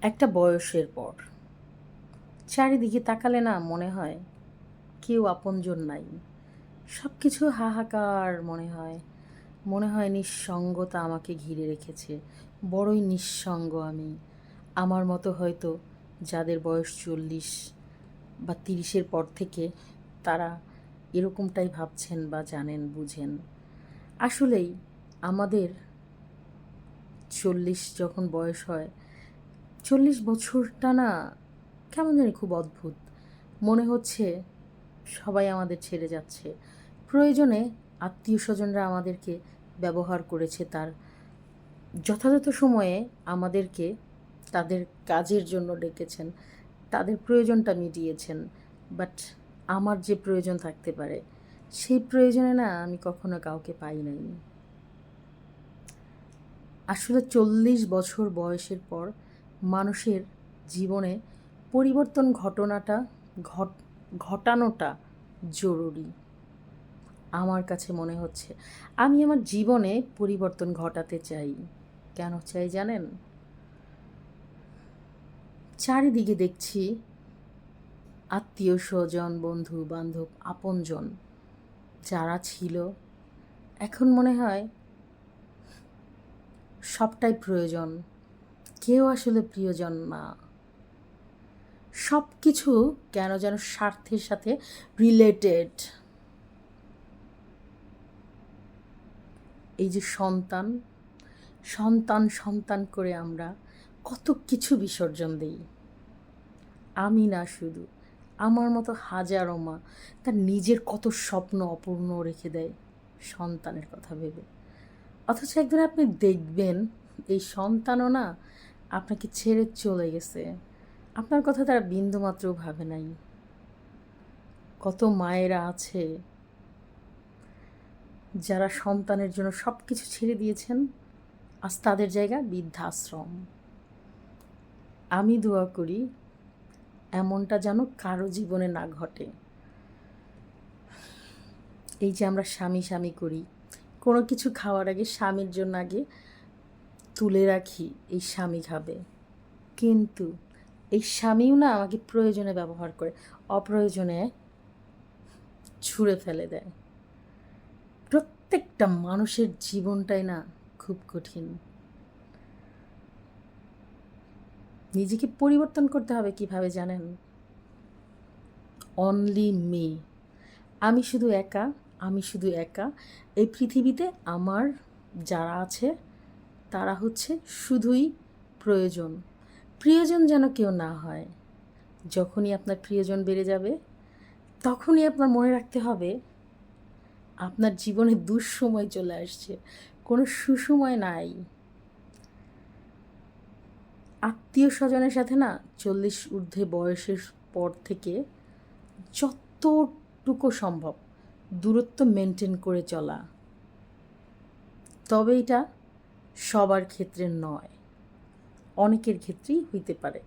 একটা বয়সের পর চারিদিকে তাকালে না মনে হয় কেউ আপনজন নাই। সব কিছু হাহাকার মনে হয়। মনে হয় নিঃসঙ্গতা আমাকে ঘিরে রেখেছে। বড়ই নিঃসঙ্গ আমি। আমার মতো হয়তো যাদের বয়স 40 বা 30-এর পর থেকে তারা এরকমটাই ভাবছেন বা জানেন, বুঝেন। আসলেই আমাদের 40 যখন বয়স হয়, 40 বছরটা না কেমন জানি খুব অদ্ভুত। মনে হচ্ছে সবাই আমাদের ছেড়ে যাচ্ছে। প্রয়োজনে আত্মীয়-স্বজনরা আমাদেরকে ব্যবহার করেছে, তার যথাযথ সময়ে আমাদেরকে তাদের কাজের জন্য ডেকেছেন, তাদের প্রয়োজনটা মিটিয়েছেন। বাট আমার যে প্রয়োজন থাকতে পারে, সেই প্রয়োজনে না আমি কখনো কাউকে পাই নাই। আসলে 40 বছর বয়সের পর মানুষের জীবনে পরিবর্তন ঘটানোটা জরুরি। আমার কাছে মনে হচ্ছে আমি আমার জীবনে পরিবর্তন ঘটাতে চাই। কেন চাই জানেন? চারিদিকে দেখছি আত্মীয় স্বজন, বন্ধু বান্ধব, আপনজন যারা ছিল, এখন মনে হয় সবটাই প্রয়োজন, কেউ আসলে প্রিয়জন না। সব কিছু কেন যেন স্বার্থের সাথে রিলেটেড। এই যে সন্তান সন্তান সন্তান করে আমরা কত কিছু বিসর্জন দিই। আমি না শুধু, আমার মতো হাজারো মা তার নিজের কত স্বপ্ন অপূর্ণ রেখে দেয় সন্তানের কথা ভেবে। অথচ একদিন আপনি দেখবেন এই সন্তানও না আপনাকে ছেড়ে চলে গেছে, আপনার কথা তারা বিন্দুমাত্রও ভাবে নাই। কত মায়েরা আছে যারা সন্তানের জন্য সব কিছু ছেড়ে দিয়েছেন, আজ তাদের জায়গা বৃদ্ধাশ্রম। আমি দোয়া করি এমনটা যেন কারো জীবনে না ঘটে। এই যে আমরা স্বামী স্বামী করি, কোনো কিছু খাওয়ার আগে স্বামীর জন্য আগে তুলে রাখি এই স্বামী খাবে, কিন্তু এই স্বামীও না আমাকে প্রয়োজনে ব্যবহার করে, অপ্রয়োজনে ছুঁড়ে ফেলে দেয়। প্রত্যেকটা মানুষের জীবনটাই না খুব কঠিন। নিজেকে পরিবর্তন করতে হবে কিভাবে জানেন? Only me. আমি শুধু একা, আমি শুধু একা। এই পৃথিবীতে আমার যারা আছে তারা হচ্ছে শুধুই প্রয়োজন। প্রিয়জন যেন কেউ না হয়। যখনই আপনার প্রিয়জন বেড়ে যাবে, তখনই আপনার মনে রাখতে হবে আপনার জীবনে দুঃসময় চলে আসছে, কোনো সুসময় নাই। আত্মীয় স্বজনের সাথে না 40 ঊর্ধ্বে বয়সের পর থেকে যতটুকু সম্ভব দূরত্ব মেনটেন করে চলা। তবে এটা সবার ক্ষেত্রে নয়, অনেকের ক্ষেত্রেই হইতে পারে।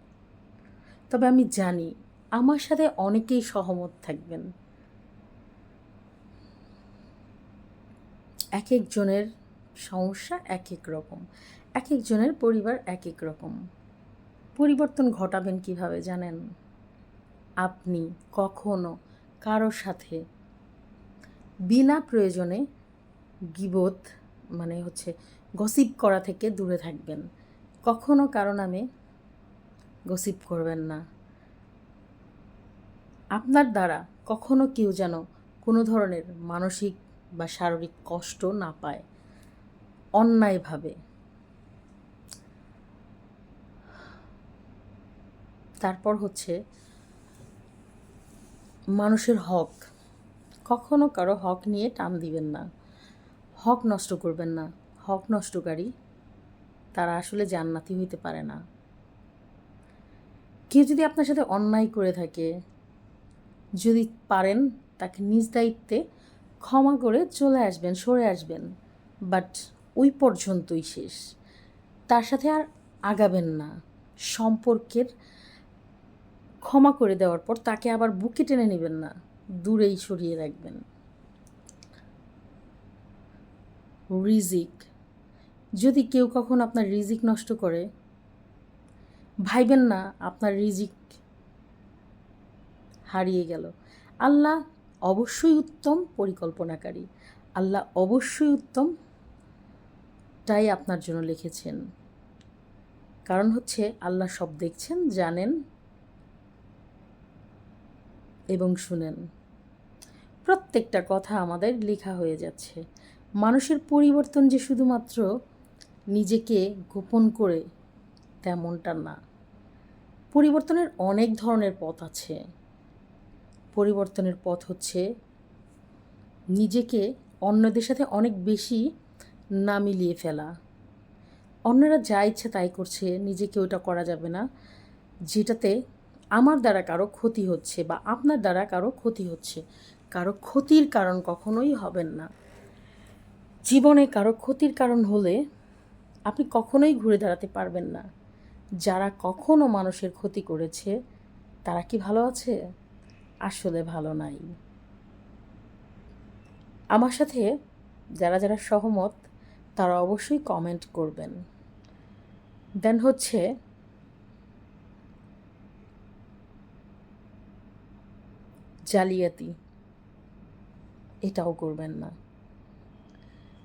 তবে আমি জানি আমার সাথে অনেকেই সহমত থাকবেন। এক একজনের সমস্যা এক এক রকম, এক একজনের পরিবার এক এক রকম। পরিবর্তন ঘটাবেন কিভাবে জানেন? আপনি কখনো কারোর সাথে বিনা প্রয়োজনে গীবত মানে হচ্ছে গসিপ করা থেকে দূরে থাকবেন। কখনো কারো নামে গসিপ করবেন না। আপনার দ্বারা কখনো কেউ যেন কোনো ধরনের মানসিক বা শারীরিক কষ্ট না পায় অন্যায়ভাবে। তারপর হচ্ছে মানুষের হক, কখনো কারো হক নিয়ে টান দিবেন না, হক নষ্ট করবেন না। হক নষ্টকারী তারা আসলে জান্নাতি হইতে পারে না। কেউ যদি আপনার সাথে অন্যায় করে থাকে, যদি পারেন তাকে নিজ দায়িত্বে ক্ষমা করে চলে আসবেন, সরে আসবেন। বাট ওই পর্যন্তই শেষ, তার সাথে আর আগাবেন না। সম্পর্কের ক্ষমা করে দেওয়ার পর তাকে আবার বুকে টেনে নেবেন না, দূরেই সরিয়ে রাখবেন। রিজিক, যদি কেউ কখন আপনার রিজিক নষ্ট করে, ভাইবেন না আপনার রিজিক হারিয়ে গেল। আল্লাহ অবশ্যই উত্তম পরিকল্পনাকারী, আল্লাহ অবশ্যই উত্তম তাই আপনার জন্য লিখেছেন। কারণ হচ্ছে আল্লাহ সব দেখছেন, জানেন এবং শুনেন। প্রত্যেকটা কথা আমাদের লেখা হয়ে যাচ্ছে। মানুষের পরিবর্তন যে শুধুমাত্র নিজেকে গোপন করে তেমনটা না। পরিবর্তনের অনেক ধরনের পথ আছে। পরিবর্তনের পথ হচ্ছে নিজেকে অন্যদের সাথে অনেক বেশি না মিলিয়ে ফেলা। অন্যরা যা ইচ্ছে তাই করছে, নিজেকে ওটা করা যাবে না যেটাতে আমার দ্বারা কারো ক্ষতি হচ্ছে বা আপনার দ্বারা কারো ক্ষতি হচ্ছে। কারো ক্ষতির কারণ কখনোই হবেন না। জীবনে কারো ক্ষতির কারণ হলে আপনি কখনোই ঘুরে দাঁড়াতে পারবেন না। যারা কখনো মানুষের ক্ষতি করেছে তারা কি ভালো আছে? আসলে ভালো নাই। আমার সাথে যারা যারা সহমত তারা অবশ্যই কমেন্ট করবেন। দেন হচ্ছে জালিয়াতি, এটাও করবেন না।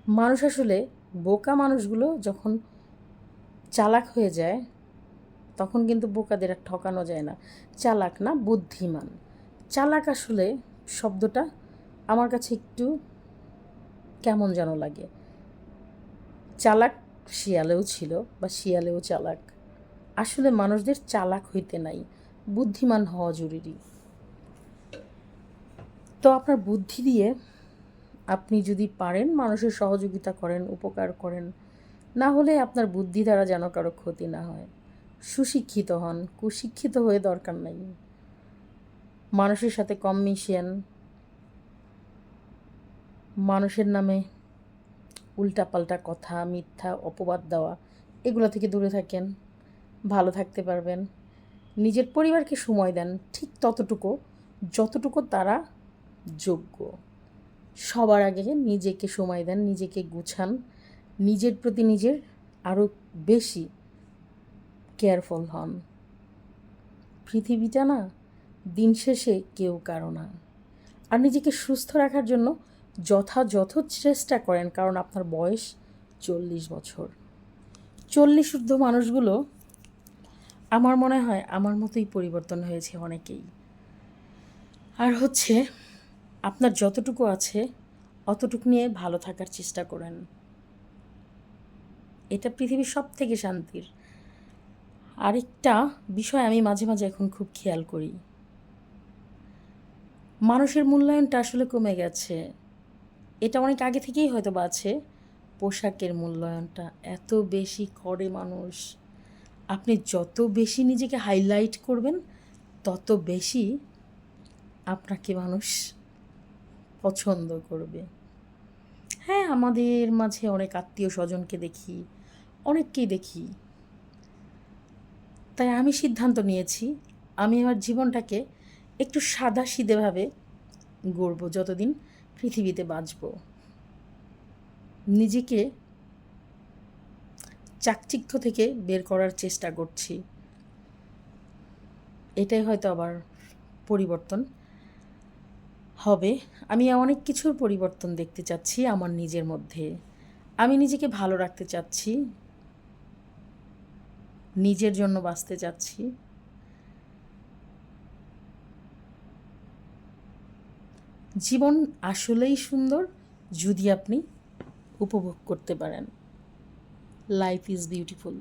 মানুষ আসলে বোকা মানুষগুলো যখন চালাক হয়ে যায় তখন কিন্তু বোকাদের আর ঠকানো যায় না। চালাক না, বুদ্ধিমান। চালাক আসলে শব্দটা আমার কাছে একটু কেমন যেন লাগে। চালাক শিয়ালেও ছিল বা শিয়ালেও চালাক। আসলে মানুষদের চালাক হইতে নাই, বুদ্ধিমান হওয়া জরুরি। তো আপনার বুদ্ধি দিয়ে আপনি যদি পারেন মানুষের সহযোগিতা করেন, উপকার করেন, না হলে আপনার বুদ্ধি দ্বারা যেন কারো ক্ষতি না হয়। সুশিক্ষিত হন, কুশিক্ষিত হয়ে দরকার নাই। মানুষের সাথে কম মিশেন, মানুষের নামে উল্টাপাল্টা কথা, মিথ্যা অপবাদ দেওয়া, এগুলো থেকে দূরে থাকেন, ভালো থাকতে পারবেন। নিজের পরিবারকে সময় দেন ঠিক ততটুকু যতটুকু তারা যোগ্য। সবার আগে নিজেকে সময় দেন, নিজেকে গুছান, নিজের প্রতি নিজের আরও বেশি কেয়ারফুল হন। পৃথিবীটা না দিন শেষে কেউ কারো না। আর নিজেকে সুস্থ রাখার জন্য যথাযথ চেষ্টা করেন, কারণ আপনার বয়স 40 বছর। 40 ঊর্ধ্ব মানুষগুলো আমার মনে হয় আমার মতোই পরিবর্তন হয়েছে অনেকেই। আর হচ্ছে আপনার যতটুকু আছে অতটুকু নিয়ে ভালো থাকার চেষ্টা করেন। এটা পৃথিবীর সব থেকে শান্তির। আরেকটা বিষয় আমি মাঝে মাঝে এখন খুব খেয়াল করি, মানুষের মূল্যায়নটা আসলে কমে গেছে। এটা অনেক আগে থেকেই হয়তো বা আছে। পোশাকের মূল্যায়নটা এত বেশি করে মানুষ। আপনি যত বেশি নিজেকে হাইলাইট করবেন তত বেশি আপনাকে মানুষ পছন্দ করবে। হ্যাঁ, আমাদের মাঝে অনেক আত্মীয় স্বজনকে দেখি, অনেককেই দেখি। তাই আমি সিদ্ধান্ত নিয়েছি আমি আমার জীবনটাকে একটু সাদাসিধেভাবে গড়ব যতদিন পৃথিবীতে বাঁচব। নিজেকে চাকচিক্য থেকে বের করার চেষ্টা করছি। এটাই হয়তো আবার পরিবর্তন হবে। আমি অনেক কিছুর পরিবর্তন দেখতে চাচ্ছি আমার নিজের মধ্যে। আমি নিজেকে ভালো রাখতে চাচ্ছি, নিজের জন্য বাঁচতে চাচ্ছি। জীবন আসলেই সুন্দর যদি আপনি উপভোগ করতে পারেন। Life is beautiful.